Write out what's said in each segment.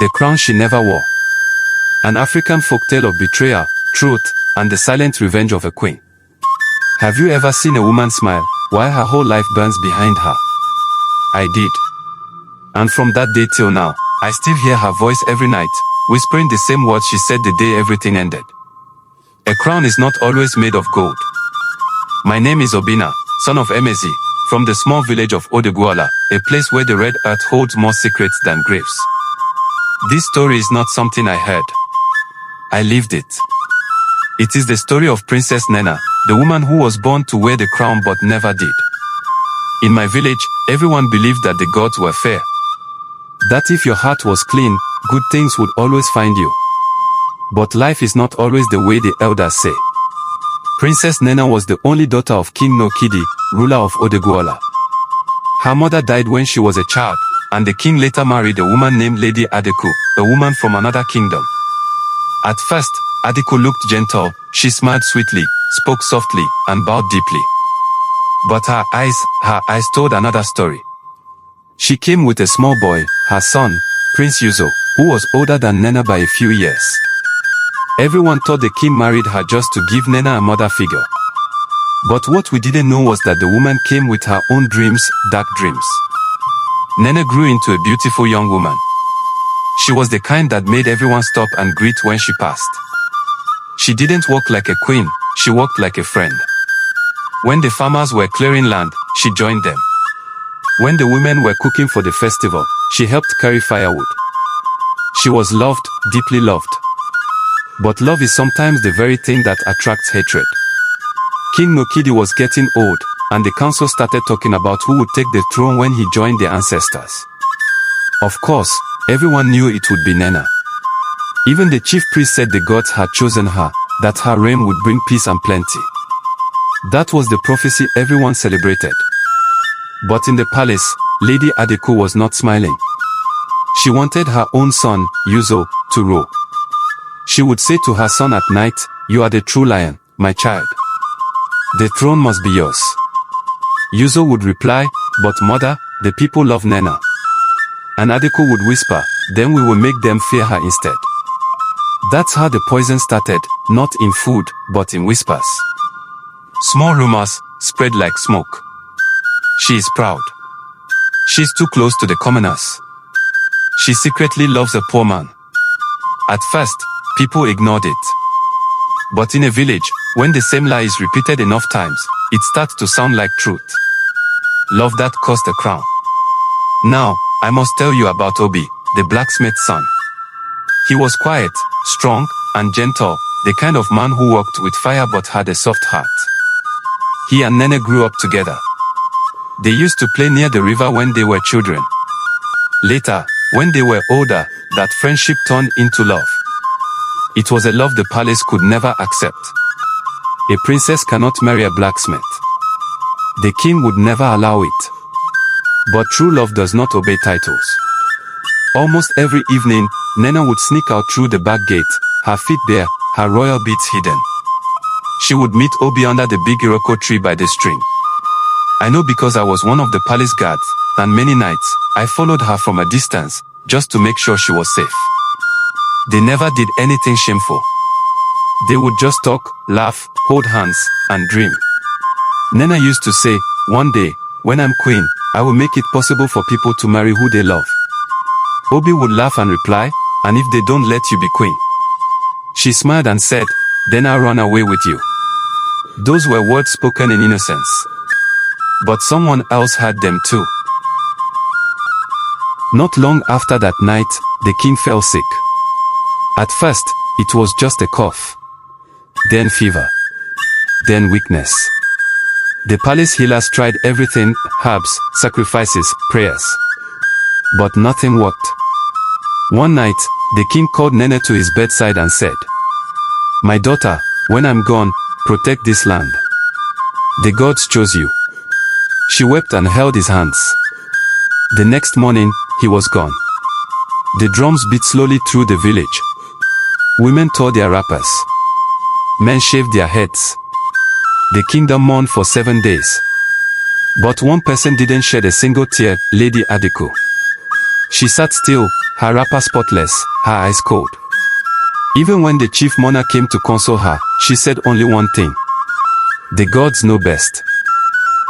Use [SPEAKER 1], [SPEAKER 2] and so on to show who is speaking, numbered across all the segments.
[SPEAKER 1] The crown she never wore. An African folktale of betrayal, truth, and the silent revenge of a queen. Have you ever seen a woman smile while her whole life burns behind her? I did. And from that day till now, I still hear her voice every night, whispering the same words she said the day everything ended. A crown is not always made of gold. My name is Obina, son of Emezi, from the small village of Odeguala, a place where the red earth holds more secrets than graves. This story is not something I heard. I lived it. It is the story of Princess Nnenna, the woman who was born to wear the crown but never did. In my village, everyone believed that the gods were fair. That if your heart was clean, good things would always find you. But life is not always the way the elders say. Princess Nnenna was the only daughter of King Nokidi, ruler of Odeguala. Her mother died when she was a child, and the king later married a woman named Lady Adeku, a woman from another kingdom. At first, Adeku looked gentle, she smiled sweetly, spoke softly, and bowed deeply. But her eyes told another story. She came with a small boy, her son, Prince Yuzo, who was older than Nnenna by a few years. Everyone thought the king married her just to give Nnenna a mother figure. But what we didn't know was that the woman came with her own dreams, dark dreams. Nnenna grew into a beautiful young woman. She was the kind that made everyone stop and greet when she passed. She didn't walk like a queen, she walked like a friend. When the farmers were clearing land, she joined them. When the women were cooking for the festival, she helped carry firewood. She was loved, deeply loved. But love is sometimes the very thing that attracts hatred. King Nokidi was getting old, and the council started talking about who would take the throne when he joined their ancestors. Of course, everyone knew it would be Nnenna. Even the chief priest said the gods had chosen her, that her reign would bring peace and plenty. That was the prophecy everyone celebrated. But in the palace, Lady Adeku was not smiling. She wanted her own son, Yuzo, to rule. She would say to her son at night, "You are the true lion, my child. The throne must be yours." Yuzo would reply, "But mother, the people love Nnenna." And Adeku would whisper, "Then we will make them fear her instead." That's how the poison started, not in food, but in whispers. Small rumors spread like smoke. She is proud. She's too close to the commoners. She secretly loves a poor man. At first, people ignored it. But in a village, when the same lie is repeated enough times, it starts to sound like truth. Love that cost a crown. Now, I must tell you about Obi, the blacksmith's son. He was quiet, strong, and gentle, the kind of man who worked with fire but had a soft heart. He and Nnenna grew up together. They used to play near the river when they were children. Later, when they were older, that friendship turned into love. It was a love the palace could never accept. A princess cannot marry a blacksmith. The king would never allow it. But true love does not obey titles. Almost every evening, Nnenna would sneak out through the back gate, her feet bare, her royal beads hidden. She would meet Obi under the big Iroko tree by the stream. I know because I was one of the palace guards, and many nights, I followed her from a distance, just to make sure she was safe. They never did anything shameful. They would just talk, laugh, hold hands, and dream. Nnenna used to say, "One day, when I'm queen, I will make it possible for people to marry who they love." Obi would laugh and reply, "And if they don't let you be queen?" She smiled and said, "Then I'll run away with you." Those were words spoken in innocence. But someone else heard them too. Not long after that night, the king fell sick. At first, it was just a cough. Then fever. Then weakness. The palace healers tried everything, herbs, sacrifices, prayers. But nothing worked. One night, the king called Nnenna to his bedside and said, "My daughter, when I'm gone, protect this land. The gods chose you." She wept and held his hands. The next morning, he was gone. The drums beat slowly through the village. Women tore their wrappers. Men shaved their heads. The kingdom mourned for 7 days. But one person didn't shed a single tear, Lady Adeku. She sat still, her wrapper spotless, her eyes cold. Even when the chief mourner came to console her, she said only one thing: "The gods know best."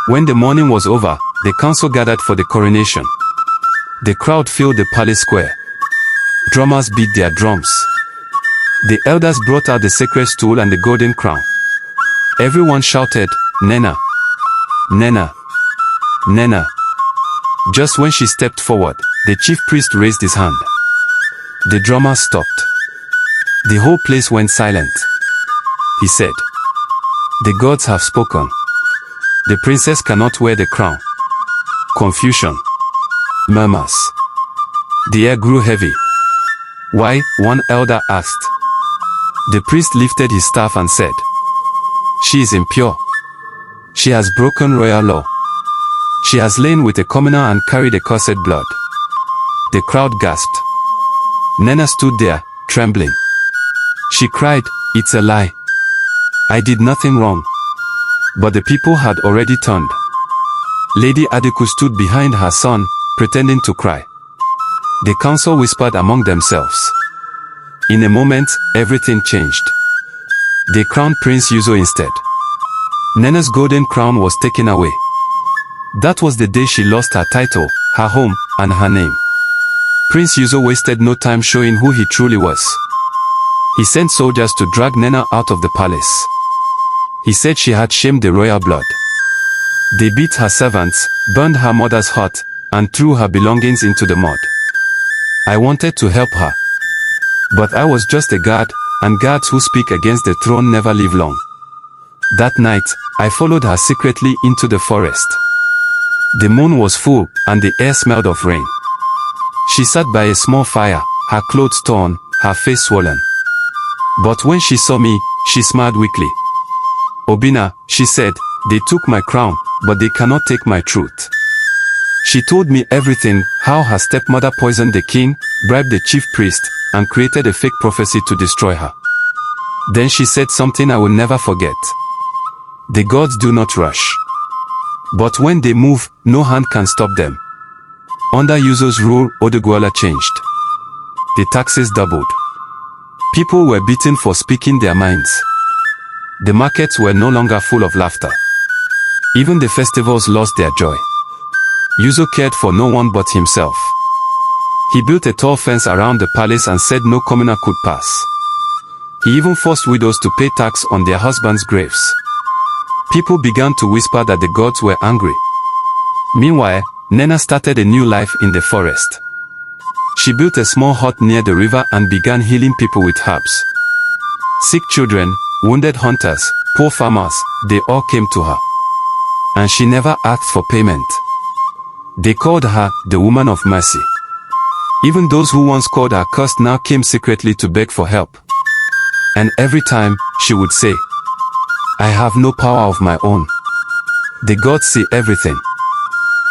[SPEAKER 1] When the mourning was over, the council gathered for the coronation. The crowd filled the palace square. Drummers beat their drums. The elders brought out the sacred stool and the golden crown. Everyone shouted, "Nnenna! Nnenna! Nnenna!" Just when she stepped forward, the chief priest raised his hand. The drummers stopped. The whole place went silent. He said, "The gods have spoken. The princess cannot wear the crown." Confusion. Murmurs. The air grew heavy. "Why?" one elder asked. The priest lifted his staff and said, "She is impure. She has broken royal law. She has lain with a commoner and carried accursed blood." The crowd gasped. Nnenna stood there, trembling. She cried, "It's a lie. I did nothing wrong." But the people had already turned. Lady Adiku stood behind her son, pretending to cry. The council whispered among themselves. In a moment, everything changed. They crowned Prince Yuzo instead. Nnenna's golden crown was taken away. That was the day she lost her title, her home, and her name. Prince Yuzo wasted no time showing who he truly was. He sent soldiers to drag Nnenna out of the palace. He said she had shamed the royal blood. They beat her servants, burned her mother's hut, and threw her belongings into the mud. I wanted to help her. But I was just a guard, and guards who speak against the throne never live long. That night, I followed her secretly into the forest. The moon was full, and the air smelled of rain. She sat by a small fire, her clothes torn, her face swollen. But when she saw me, she smiled weakly. "Obina," she said, "they took my crown, but they cannot take my truth." She told me everything, how her stepmother poisoned the king, bribed the chief priest, and created a fake prophecy to destroy her. Then she said something I will never forget. "The gods do not rush. But when they move, no hand can stop them." Under Yuzo's rule, Odeguala changed. The taxes doubled. People were beaten for speaking their minds. The markets were no longer full of laughter. Even the festivals lost their joy. Yuzo cared for no one but himself. He built a tall fence around the palace and said no commoner could pass. He even forced widows to pay tax on their husbands' graves. People began to whisper that the gods were angry. Meanwhile, Nnenna started a new life in the forest. She built a small hut near the river and began healing people with herbs. Sick children, wounded hunters, poor farmers, they all came to her. And she never asked for payment. They called her the Woman of Mercy. Even those who once called her cursed now came secretly to beg for help. And every time, she would say, "I have no power of my own. The gods see everything."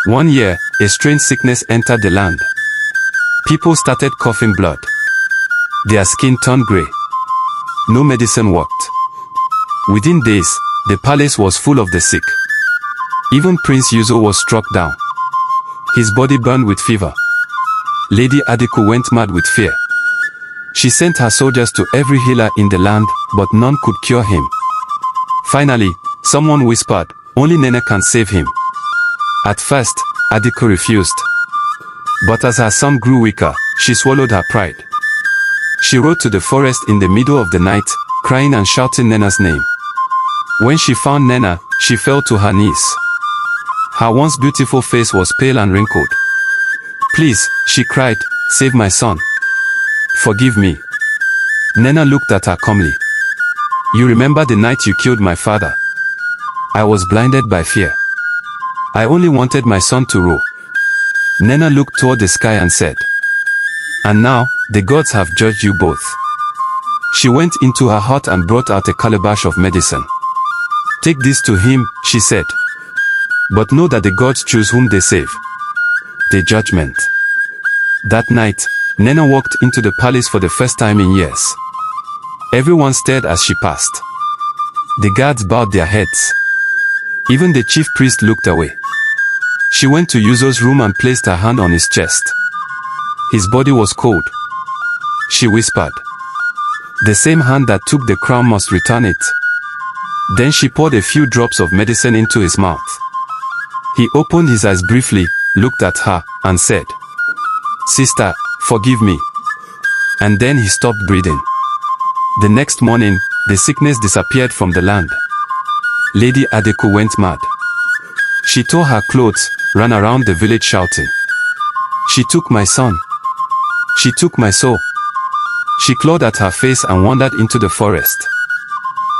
[SPEAKER 1] One year, a strange sickness entered the land. People started coughing blood. Their skin turned gray. No medicine worked. Within days, the palace was full of the sick. Even Prince Yuzo was struck down. His body burned with fever. Lady Adiku went mad with fear. She sent her soldiers to every healer in the land, but none could cure him. Finally, someone whispered, "Only Nnenna can save him." At first, Adiku refused. But as her son grew weaker, she swallowed her pride. She rode to the forest in the middle of the night, crying and shouting Nnenna's name. When she found Nnenna, she fell to her knees. Her once beautiful face was pale and wrinkled. "Please," she cried, "save my son. Forgive me." Nnenna looked at her calmly. "You remember the night you killed my father? I was blinded by fear. I only wanted my son to rule." Nnenna looked toward the sky and said, "And now, the gods have judged you both." She went into her hut and brought out a calabash of medicine. "Take this to him," she said. "But know that the gods choose whom they save." The judgment. That night, Nnenna walked into the palace for the first time in years. Everyone stared as she passed. The guards bowed their heads. Even the chief priest looked away. She went to Yuzo's room and placed her hand on his chest. His body was cold. She whispered. The same hand that took the crown must return it. Then she poured a few drops of medicine into his mouth. He opened his eyes briefly, looked at her, and said, "Sister, forgive me." And then he stopped breathing. The next morning, the sickness disappeared from the land. Lady Adeku went mad. She tore her clothes, ran around the village shouting, "She took my son. She took my soul." She clawed at her face and wandered into the forest.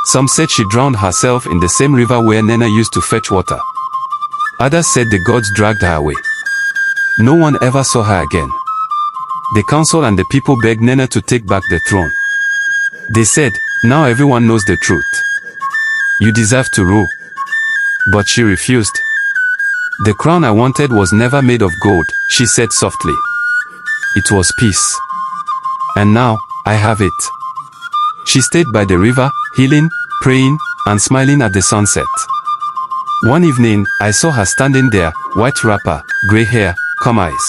[SPEAKER 1] Some said she drowned herself in the same river where Nnenna used to fetch water. Others said the gods dragged her away. No one ever saw her again. The council and the people begged Nnenna to take back the throne. They said, "Now everyone knows the truth. You deserve to rule." But she refused. "The crown I wanted was never made of gold," she said softly. "It was peace. And now, I have it." She stayed by the river, healing, praying, and smiling at the sunset. One evening, I saw her standing there, white wrapper, grey hair, calm eyes.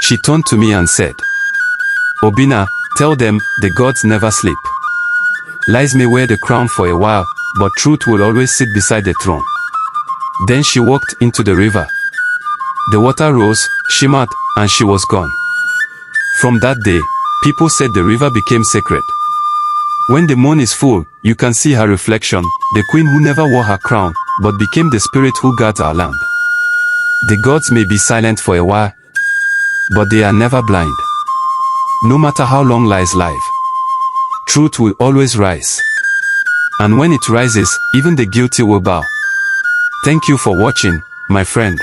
[SPEAKER 1] She turned to me and said, "Obina, tell them, the gods never sleep. Lies may wear the crown for a while, but truth will always sit beside the throne." Then she walked into the river. The water rose, shimmered, and she was gone. From that day, people said the river became sacred. When the moon is full, you can see her reflection, the queen who never wore her crown, but became the spirit who guards our land. The gods may be silent for a while, but they are never blind. No matter how long lies live, truth will always rise. And when it rises, even the guilty will bow. Thank you for watching, my friend.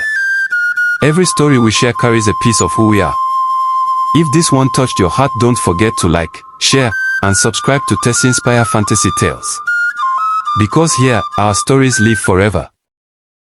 [SPEAKER 1] Every story we share carries a piece of who we are. If this one touched your heart, don't forget to like, share, and subscribe to Tessie Inspire Fantasy Tales. Because here, our stories live forever.